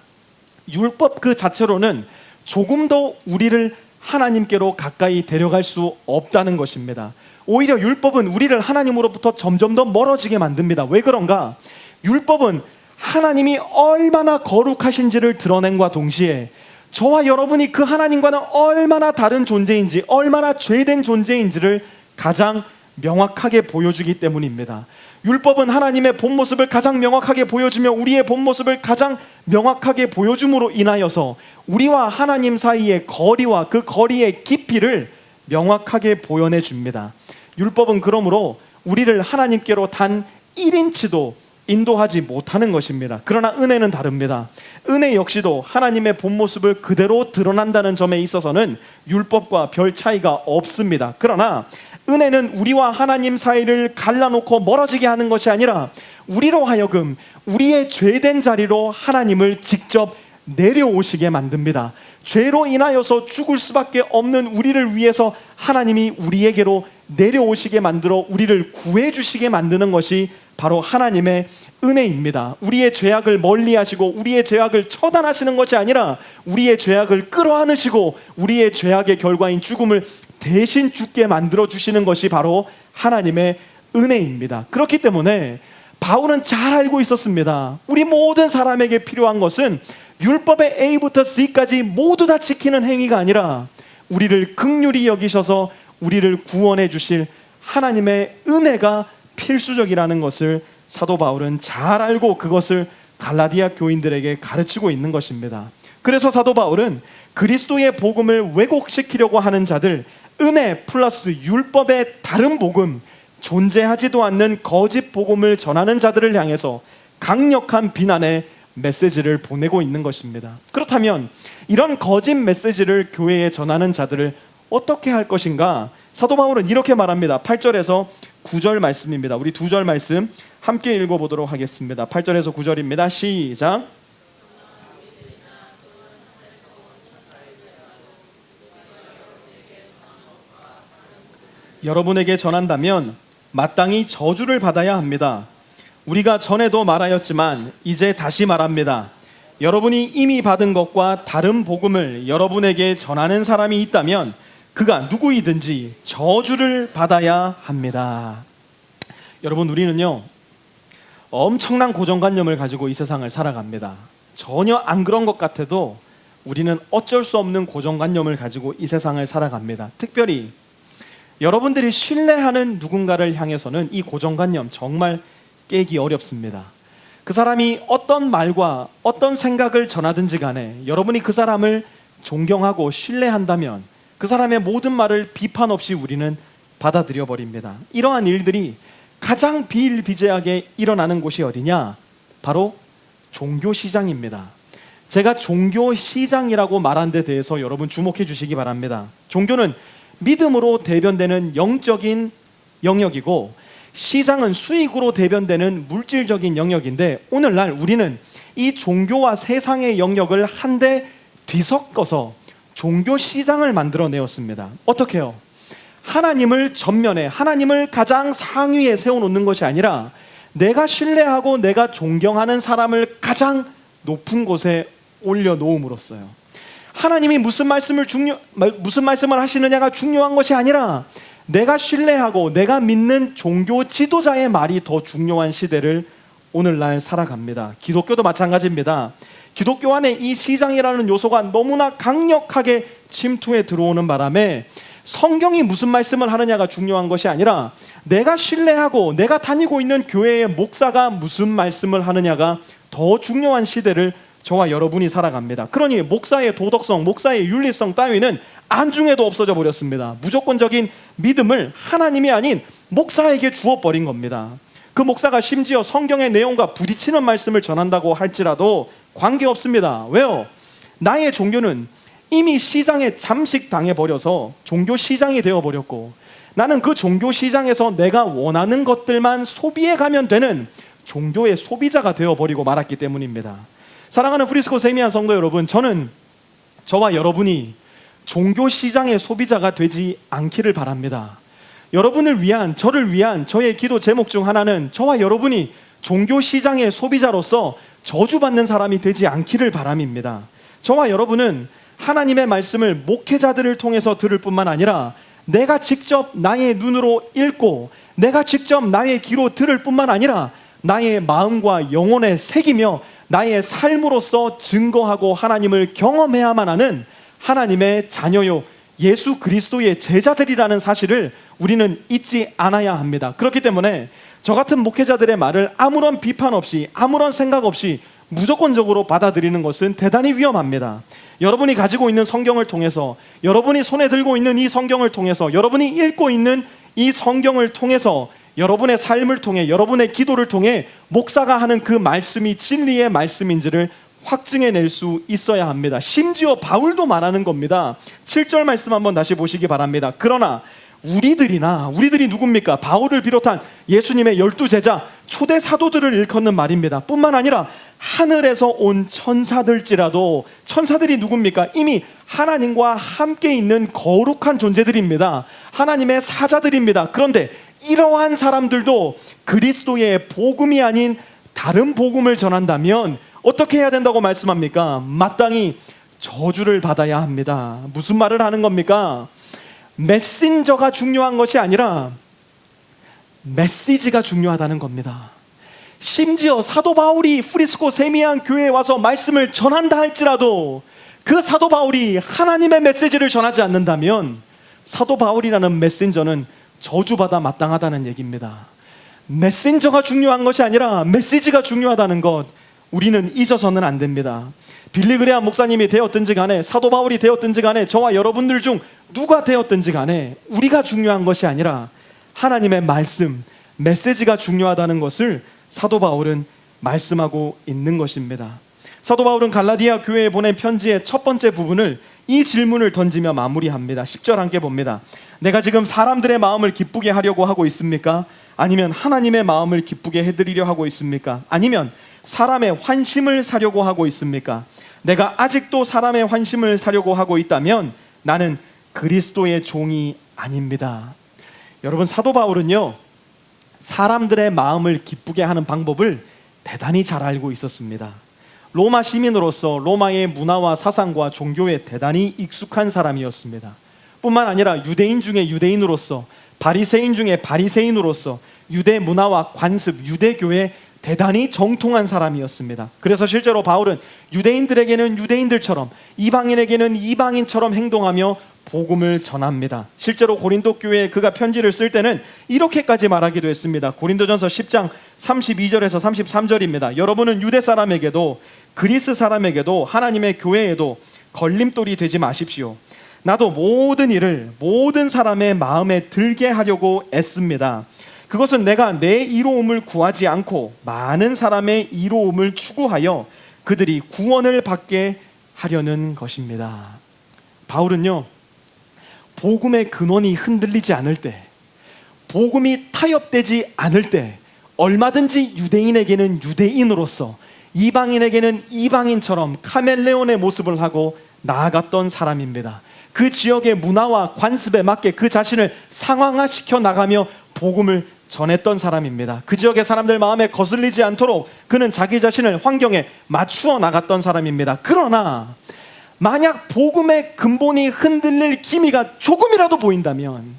율법 그 자체로는 조금 더 우리를 하나님께로 가까이 데려갈 수 없다는 것입니다. 오히려 율법은 우리를 하나님으로부터 점점 더 멀어지게 만듭니다. 왜 그런가? 율법은 하나님이 얼마나 거룩하신지를 드러낸과 동시에 저와 여러분이 그 하나님과는 얼마나 다른 존재인지, 얼마나 죄된 존재인지를 가장 명확하게 보여주기 때문입니다. 율법은 하나님의 본 모습을 가장 명확하게 보여주며 우리의 본 모습을 가장 명확하게 보여줌으로 인하여서 우리와 하나님 사이의 거리와 그 거리의 깊이를 명확하게 보여내 줍니다. 율법은 그러므로 우리를 하나님께로 단 1인치도 인도하지 못하는 것입니다. 그러나 은혜는 다릅니다. 은혜 역시도 하나님의 본 모습을 그대로 드러난다는 점에 있어서는 율법과 별 차이가 없습니다. 그러나 은혜는 우리와 하나님 사이를 갈라놓고 멀어지게 하는 것이 아니라 우리로 하여금 우리의 죄된 자리로 하나님을 직접 내려오시게 만듭니다. 죄로 인하여서 죽을 수밖에 없는 우리를 위해서 하나님이 우리에게로 내려오시게 만들어 우리를 구해주시게 만드는 것이 바로 하나님의 은혜입니다. 우리의 죄악을 멀리하시고 우리의 죄악을 처단하시는 것이 아니라 우리의 죄악을 끌어안으시고 우리의 죄악의 결과인 죽음을 대신 죽게 만들어 주시는 것이 바로 하나님의 은혜입니다. 그렇기 때문에 바울은 잘 알고 있었습니다. 우리 모든 사람에게 필요한 것은 율법의 A부터 Z까지 모두 다 지키는 행위가 아니라 우리를 긍휼히 여기셔서 우리를 구원해 주실 하나님의 은혜가 필수적이라는 것을 사도 바울은 잘 알고 그것을 갈라디아 교인들에게 가르치고 있는 것입니다. 그래서 사도 바울은 그리스도의 복음을 왜곡시키려고 하는 자들, 은혜 플러스 율법의 다른 복음, 존재하지도 않는 거짓 복음을 전하는 자들을 향해서 강력한 비난의 메시지를 보내고 있는 것입니다. 그렇다면 이런 거짓 메시지를 교회에 전하는 자들을 어떻게 할 것인가? 사도 바울은 이렇게 말합니다. 8절에서 9절 말씀입니다. 우리 두 절 말씀 함께 읽어보도록 하겠습니다. 8절에서 9절입니다. 시작. 여러분에게 전한다면 마땅히 저주를 받아야 합니다. 우리가 전에도 말하였지만 이제 다시 말합니다. 여러분이 이미 받은 것과 다른 복음을 여러분에게 전하는 사람이 있다면 그가 누구이든지 저주를 받아야 합니다. 여러분, 우리는요 엄청난 고정관념을 가지고 이 세상을 살아갑니다. 전혀 안 그런 것 같아도 우리는 어쩔 수 없는 고정관념을 가지고 이 세상을 살아갑니다. 특별히 여러분들이 신뢰하는 누군가를 향해서는 이 고정관념 정말 깨기 어렵습니다. 그 사람이 어떤 말과 어떤 생각을 전하든지 간에 여러분이 그 사람을 존경하고 신뢰한다면 그 사람의 모든 말을 비판 없이 우리는 받아들여 버립니다. 이러한 일들이 가장 비일비재하게 일어나는 곳이 어디냐? 바로 종교시장입니다. 제가 종교시장이라고 말한 데 대해서 여러분 주목해 주시기 바랍니다. 종교는 믿음으로 대변되는 영적인 영역이고 시장은 수익으로 대변되는 물질적인 영역인데 오늘날 우리는 이 종교와 세상의 영역을 한데 뒤섞어서 종교 시장을 만들어내었습니다. 어떻게요? 하나님을 전면에, 하나님을 가장 상위에 세워놓는 것이 아니라 내가 신뢰하고 내가 존경하는 사람을 가장 높은 곳에 올려놓음으로써요. 하나님이 무슨 말씀을 하시느냐가 중요한 것이 아니라 내가 신뢰하고 내가 믿는 종교 지도자의 말이 더 중요한 시대를 오늘날 살아갑니다. 기독교도 마찬가지입니다. 기독교 안에 이 시장이라는 요소가 너무나 강력하게 침투해 들어오는 바람에 성경이 무슨 말씀을 하느냐가 중요한 것이 아니라 내가 신뢰하고 내가 다니고 있는 교회의 목사가 무슨 말씀을 하느냐가 더 중요한 시대를 저와 여러분이 살아갑니다. 그러니 목사의 도덕성, 목사의 윤리성 따위는 안중에도 없어져 버렸습니다. 무조건적인 믿음을 하나님이 아닌 목사에게 주어버린 겁니다. 그 목사가 심지어 성경의 내용과 부딪히는 말씀을 전한다고 할지라도 관계없습니다. 왜요? 나의 종교는 이미 시장에 잠식당해버려서 종교 시장이 되어버렸고 나는 그 종교 시장에서 내가 원하는 것들만 소비해가면 되는 종교의 소비자가 되어버리고 말았기 때문입니다. 사랑하는 프리스코 세미한 성도 여러분, 저는 저와 여러분이 종교 시장의 소비자가 되지 않기를 바랍니다. 여러분을 위한, 저를 위한 저의 기도 제목 중 하나는 저와 여러분이 종교 시장의 소비자로서 저주받는 사람이 되지 않기를 바람입니다. 저와 여러분은 하나님의 말씀을 목회자들을 통해서 들을 뿐만 아니라 내가 직접 나의 눈으로 읽고 내가 직접 나의 귀로 들을 뿐만 아니라 나의 마음과 영혼에 새기며 나의 삶으로서 증거하고 하나님을 경험해야만 하는 하나님의 자녀요 예수 그리스도의 제자들이라는 사실을 우리는 잊지 않아야 합니다. 그렇기 때문에 저 같은 목회자들의 말을 아무런 비판 없이 아무런 생각 없이 무조건적으로 받아들이는 것은 대단히 위험합니다. 여러분이 가지고 있는 성경을 통해서, 여러분이 손에 들고 있는 이 성경을 통해서, 여러분이 읽고 있는 이 성경을 통해서 여러분의 삶을 통해, 여러분의 기도를 통해 목사가 하는 그 말씀이 진리의 말씀인지를 확증해낼 수 있어야 합니다. 심지어 바울도 말하는 겁니다. 7절 말씀 한번 다시 보시기 바랍니다. 그러나 우리들이 누굽니까? 바울을 비롯한 예수님의 12제자 초대 사도들을 일컫는 말입니다. 뿐만 아니라 하늘에서 온 천사들지라도, 천사들이 누굽니까? 이미 하나님과 함께 있는 거룩한 존재들입니다. 하나님의 사자들입니다. 그런데 이러한 사람들도 그리스도의 복음이 아닌 다른 복음을 전한다면 어떻게 해야 된다고 말씀합니까? 마땅히 저주를 받아야 합니다. 무슨 말을 하는 겁니까? 메신저가 중요한 것이 아니라 메시지가 중요하다는 겁니다. 심지어 사도 바울이 프리스코 세미한 교회에 와서 말씀을 전한다 할지라도 그 사도 바울이 하나님의 메시지를 전하지 않는다면 사도 바울이라는 메신저는 저주받아 마땅하다는 얘기입니다. 메신저가 중요한 것이 아니라 메시지가 중요하다는 것, 우리는 잊어서는 안 됩니다. 빌리 그레함 목사님이 되었든지 간에, 사도 바울이 되었든지 간에, 저와 여러분들 중 누가 되었든지 간에 우리가 중요한 것이 아니라 하나님의 말씀, 메시지가 중요하다는 것을 사도 바울은 말씀하고 있는 것입니다. 사도 바울은 갈라디아 교회에 보낸 편지의 첫 번째 부분을 이 질문을 던지며 마무리합니다. 10절 함께 봅니다. 내가 지금 사람들의 마음을 기쁘게 하려고 하고 있습니까? 아니면 하나님의 마음을 기쁘게 해드리려 하고 있습니까? 아니면 사람의 환심을 사려고 하고 있습니까? 내가 아직도 사람의 환심을 사려고 하고 있다면 나는 그리스도의 종이 아닙니다. 여러분, 사도 바울은요, 사람들의 마음을 기쁘게 하는 방법을 대단히 잘 알고 있었습니다. 로마 시민으로서 로마의 문화와 사상과 종교에 대단히 익숙한 사람이었습니다. 뿐만 아니라 유대인 중에 유대인으로서, 바리새인 중에 바리새인으로서 유대 문화와 관습, 유대교에 대단히 정통한 사람이었습니다. 그래서 실제로 바울은 유대인들에게는 유대인들처럼, 이방인에게는 이방인처럼 행동하며 복음을 전합니다. 실제로 고린도 교회에 그가 편지를 쓸 때는 이렇게까지 말하기도 했습니다. 고린도전서 10장 32절에서 33절입니다. 여러분은 유대 사람에게도 그리스 사람에게도 하나님의 교회에도 걸림돌이 되지 마십시오. 나도 모든 일을 모든 사람의 마음에 들게 하려고 애씁니다. 그것은 내가 내 이로움을 구하지 않고 많은 사람의 이로움을 추구하여 그들이 구원을 받게 하려는 것입니다. 바울은요, 복음의 근원이 흔들리지 않을 때, 복음이 타협되지 않을 때 얼마든지 유대인에게는 유대인으로서, 이방인에게는 이방인처럼 카멜레온의 모습을 하고 나아갔던 사람입니다. 그 지역의 문화와 관습에 맞게 그 자신을 상황화시켜 나가며 복음을 전했던 사람입니다. 그 지역의 사람들 마음에 거슬리지 않도록 그는 자기 자신을 환경에 맞추어 나갔던 사람입니다. 그러나 만약 복음의 근본이 흔들릴 기미가 조금이라도 보인다면,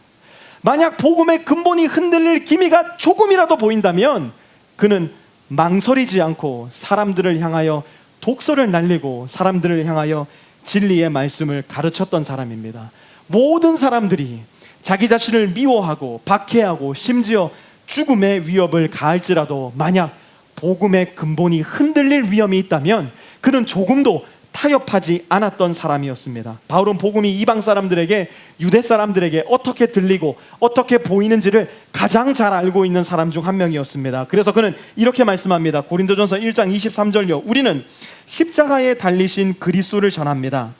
만약 복음의 근본이 흔들릴 기미가 조금이라도 보인다면 그는 망설이지 않고 사람들을 향하여 독서를 날리고 사람들을 향하여 진리의 말씀을 가르쳤던 사람입니다. 모든 사람들이 자기 자신을 미워하고 박해하고 심지어 죽음의 위협을 가할지라도 만약 복음의 근본이 흔들릴 위험이 있다면 그는 조금도 타협하지 않았던 사람이었습니다. 바울은 복음이 이방 사람들에게, 유대 사람들에게 어떻게 들리고 어떻게 보이는지를 가장 잘 알고 있는 사람 중 한 명이었습니다. 그래서 그는 이렇게 말씀합니다. 고린도전서 1장 23절요. 우리는 십자가에 달리신 그리스도를 전합니다.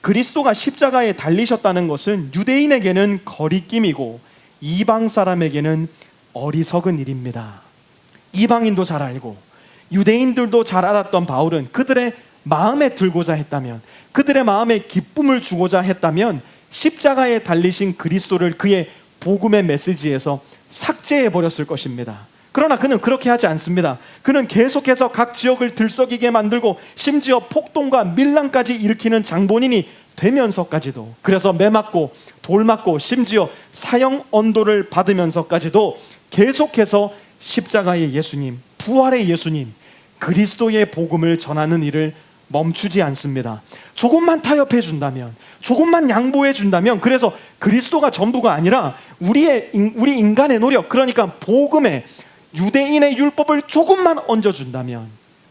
그리스도가 십자가에 달리셨다는 것은 유대인에게는 거리낌이고 이방 사람에게는 어리석은 일입니다. 이방인도 잘 알고 유대인들도 잘 알았던 바울은 그들의 마음에 들고자 했다면, 그들의 마음에 기쁨을 주고자 했다면 십자가에 달리신 그리스도를 그의 복음의 메시지에서 삭제해 버렸을 것입니다. 그러나 그는 그렇게 하지 않습니다. 그는 계속해서 각 지역을 들썩이게 만들고 심지어 폭동과 밀란까지 일으키는 장본인이 되면서까지도, 그래서 매 맞고 돌 맞고 심지어 사형 언도를 받으면서까지도 계속해서 십자가의 예수님, 부활의 예수님, 그리스도의 복음을 전하는 일을 멈추지 않습니다. 조금만 타협해 준다면, 조금만 양보해 준다면, 그래서 그리스도가 전부가 아니라 우리 인간의 노력, 그러니까 복음에 유대인의 율법을 조금만 얹어준다면,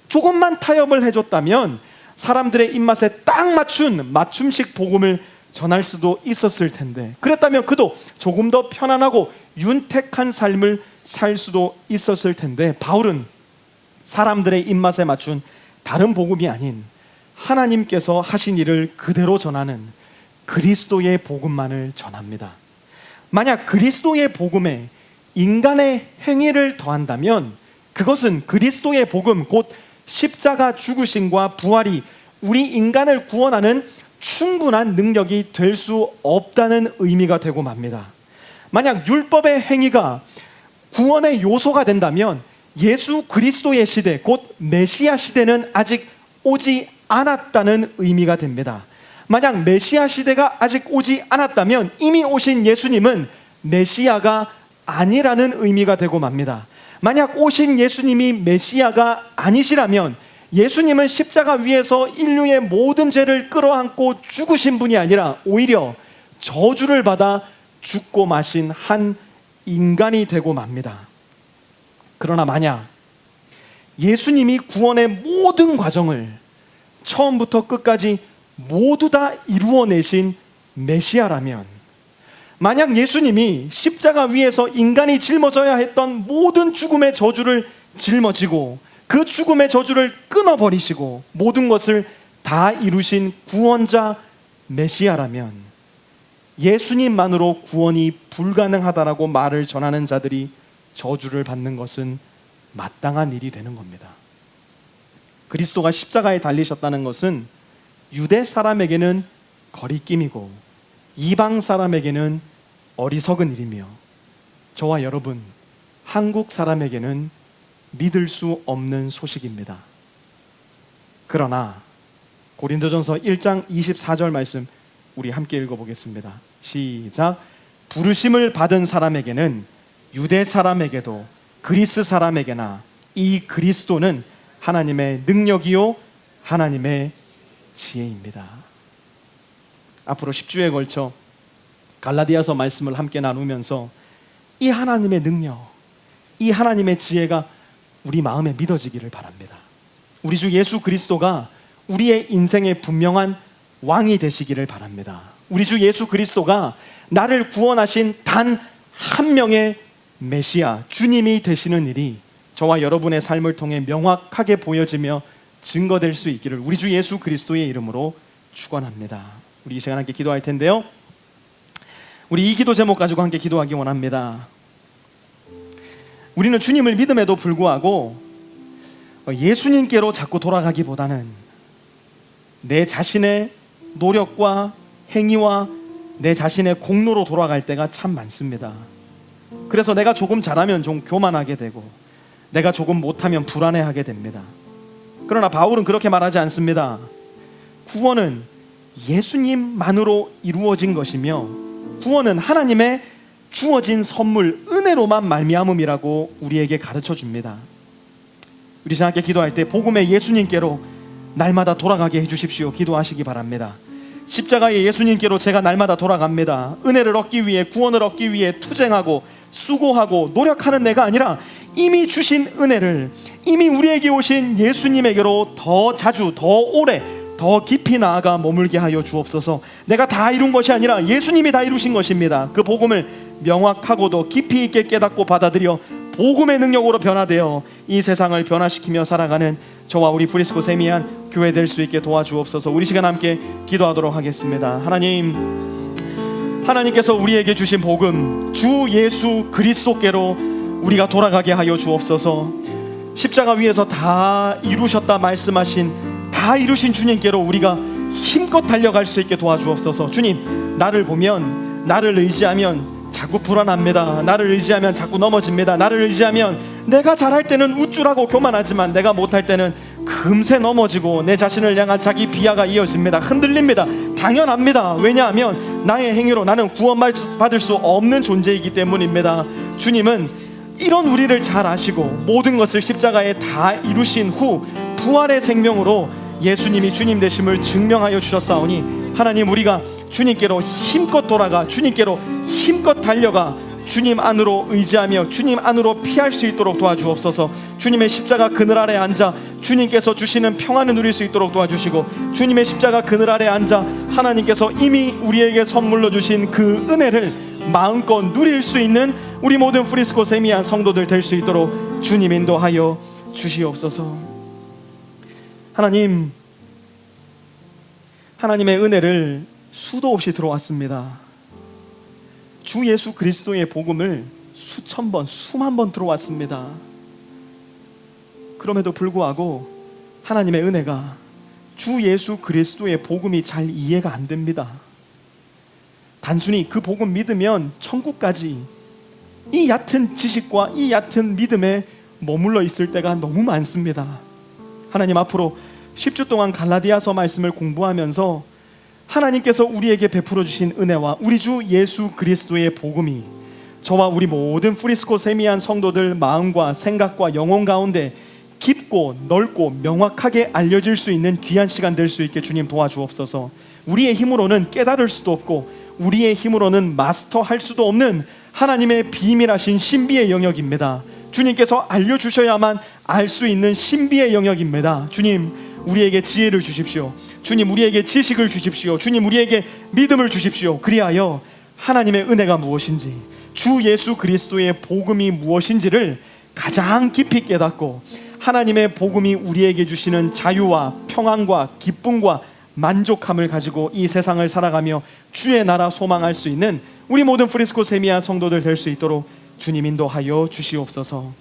조금만 타협을 해줬다면 사람들의 입맛에 딱 맞춘 맞춤식 복음을 전할 수도 있었을 텐데, 그랬다면 그도 조금 더 편안하고 윤택한 삶을 살 수도 있었을 텐데, 바울은 사람들의 입맛에 맞춘 다른 복음이 아닌 하나님께서 하신 일을 그대로 전하는 그리스도의 복음만을 전합니다. 만약 그리스도의 복음에 인간의 행위를 더한다면 그것은 그리스도의 복음, 곧 십자가 죽으심과 부활이 우리 인간을 구원하는 충분한 능력이 될 수 없다는 의미가 되고 맙니다. 만약 율법의 행위가 구원의 요소가 된다면 예수 그리스도의 시대, 곧 메시아 시대는 아직 오지 않았다는 의미가 됩니다. 만약 메시아 시대가 아직 오지 않았다면 이미 오신 예수님은 메시아가 아니라는 의미가 되고 맙니다. 만약 오신 예수님이 메시아가 아니시라면 예수님은 십자가 위에서 인류의 모든 죄를 끌어안고 죽으신 분이 아니라 오히려 저주를 받아 죽고 마신 한 인간이 되고 맙니다. 그러나 만약 예수님이 구원의 모든 과정을 처음부터 끝까지 모두 다 이루어내신 메시아라면, 만약 예수님이 십자가 위에서 인간이 짊어져야 했던 모든 죽음의 저주를 짊어지고 그 죽음의 저주를 끊어버리시고 모든 것을 다 이루신 구원자 메시아라면 예수님만으로 구원이 불가능하다라고 말을 전하는 자들이 저주를 받는 것은 마땅한 일이 되는 겁니다. 그리스도가 십자가에 달리셨다는 것은 유대 사람에게는 거리낌이고 이방 사람에게는 어리석은 일이며 저와 여러분 한국 사람에게는 믿을 수 없는 소식입니다. 그러나 고린도전서 1장 24절 말씀 우리 함께 읽어보겠습니다. 시작. 부르심을 받은 사람에게는 유대 사람에게도 그리스 사람에게나 이 그리스도는 하나님의 능력이요 하나님의 지혜입니다. 앞으로 10주에 걸쳐 갈라디아서 말씀을 함께 나누면서 이 하나님의 능력, 이 하나님의 지혜가 우리 마음에 믿어지기를 바랍니다. 우리 주 예수 그리스도가 우리의 인생의 분명한 왕이 되시기를 바랍니다. 우리 주 예수 그리스도가 나를 구원하신 단 한 명의 메시아, 주님이 되시는 일이 저와 여러분의 삶을 통해 명확하게 보여지며 증거될 수 있기를 우리 주 예수 그리스도의 이름으로 축원합니다. 우리 이 시간 함께 기도할 텐데요, 우리 이 기도 제목 가지고 함께 기도하기 원합니다. 우리는 주님을 믿음에도 불구하고 예수님께로 자꾸 돌아가기보다는 내 자신의 노력과 행위와 내 자신의 공로로 돌아갈 때가 참 많습니다. 그래서 내가 조금 잘하면 좀 교만하게 되고 내가 조금 못하면 불안해하게 됩니다. 그러나 바울은 그렇게 말하지 않습니다. 구원은 예수님만으로 이루어진 것이며 구원은 하나님의 주어진 선물 은혜로만 말미암음이라고 우리에게 가르쳐 줍니다. 우리 신학교 기도할 때 복음의 예수님께로 날마다 돌아가게 해주십시오 기도하시기 바랍니다. 십자가의 예수님께로 제가 날마다 돌아갑니다. 은혜를 얻기 위해, 구원을 얻기 위해 투쟁하고 수고하고 노력하는 내가 아니라 이미 주신 은혜를, 이미 우리에게 오신 예수님에게로 더 자주, 더 오래, 더 깊이 나아가 머물게 하여 주옵소서. 내가 다 이룬 것이 아니라 예수님이 다 이루신 것입니다. 그 복음을 명확하고도 깊이 있게 깨닫고 받아들여 복음의 능력으로 변화되어 이 세상을 변화시키며 살아가는 저와 우리 프리스코 세미한 교회 될 수 있게 도와주옵소서. 우리 시간 함께 기도하도록 하겠습니다. 하나님께서 우리에게 주신 복음, 주 예수 그리스도께로 우리가 돌아가게 하여 주옵소서. 십자가 위에서 다 이루셨다 말씀하신, 다 이루신 주님께로 우리가 힘껏 달려갈 수 있게 도와주옵소서. 주님, 나를 보면, 나를 의지하면 자꾸 불안합니다. 나를 의지하면 자꾸 넘어집니다. 나를 의지하면 내가 잘할 때는 우쭐하고 교만하지만 내가 못할 때는 금세 넘어지고 내 자신을 향한 자기 비하가 이어집니다. 흔들립니다. 당연합니다. 왜냐하면 나의 행위로 나는 구원받을 수 없는 존재이기 때문입니다. 주님은 이런 우리를 잘 아시고 모든 것을 십자가에 다 이루신 후 부활의 생명으로 예수님이 주님 되심을 증명하여 주셨사오니 하나님, 우리가 주님께로 힘껏 돌아가 주님께로 힘껏 달려가 주님 안으로 의지하며 주님 안으로 피할 수 있도록 도와주옵소서. 주님의 십자가 그늘 아래 앉아 주님께서 주시는 평안을 누릴 수 있도록 도와주시고, 주님의 십자가 그늘 아래 앉아 하나님께서 이미 우리에게 선물로 주신 그 은혜를 마음껏 누릴 수 있는 우리 모든 프리스코 세미한 성도들 될 수 있도록 주님 인도하여 주시옵소서. 하나님, 하나님의 은혜를 수도 없이 들어왔습니다. 주 예수 그리스도의 복음을 수천 번, 수만 번 들어왔습니다. 그럼에도 불구하고 하나님의 은혜가, 주 예수 그리스도의 복음이 잘 이해가 안 됩니다. 단순히 그 복음 믿으면 천국까지, 이 얕은 지식과 이 얕은 믿음에 머물러 있을 때가 너무 많습니다. 하나님, 앞으로 10주 동안 갈라디아서 말씀을 공부하면서 하나님께서 우리에게 베풀어 주신 은혜와 우리 주 예수 그리스도의 복음이 저와 우리 모든 프리스코 세미한 성도들 마음과 생각과 영혼 가운데 깊고 넓고 명확하게 알려질 수 있는 귀한 시간 될 수 있게 주님 도와주옵소서. 우리의 힘으로는 깨달을 수도 없고 우리의 힘으로는 마스터할 수도 없는 하나님의 비밀하신 신비의 영역입니다. 주님께서 알려주셔야만 알 수 있는 신비의 영역입니다. 주님, 우리에게 지혜를 주십시오. 주님, 우리에게 지식을 주십시오. 주님, 우리에게 믿음을 주십시오. 그리하여 하나님의 은혜가 무엇인지, 주 예수 그리스도의 복음이 무엇인지를 가장 깊이 깨닫고 하나님의 복음이 우리에게 주시는 자유와 평안과 기쁨과 만족함을 가지고 이 세상을 살아가며 주의 나라 소망할 수 있는 우리 모든 프리스코 세미한 성도들 될 수 있도록 주님 인도하여 주시옵소서.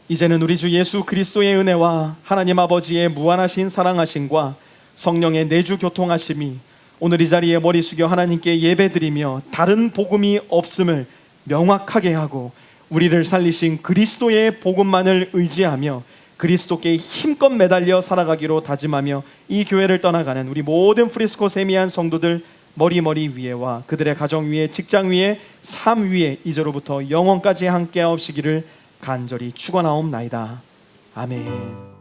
이제는 우리 주 예수 그리스도의 은혜와 하나님 아버지의 무한하신 사랑하심과 성령의 내주 교통하심이 오늘 이 자리에 머리 숙여 하나님께 예배드리며 다른 복음이 없음을 명확하게 하고 우리를 살리신 그리스도의 복음만을 의지하며 그리스도께 힘껏 매달려 살아가기로 다짐하며 이 교회를 떠나가는 우리 모든 프리스코 세미한 성도들 머리 위에와 그들의 가정 위에, 직장 위에, 삶 위에 이제로부터 영원까지 함께하옵시기를 간절히 축원하옵나이다. 아멘.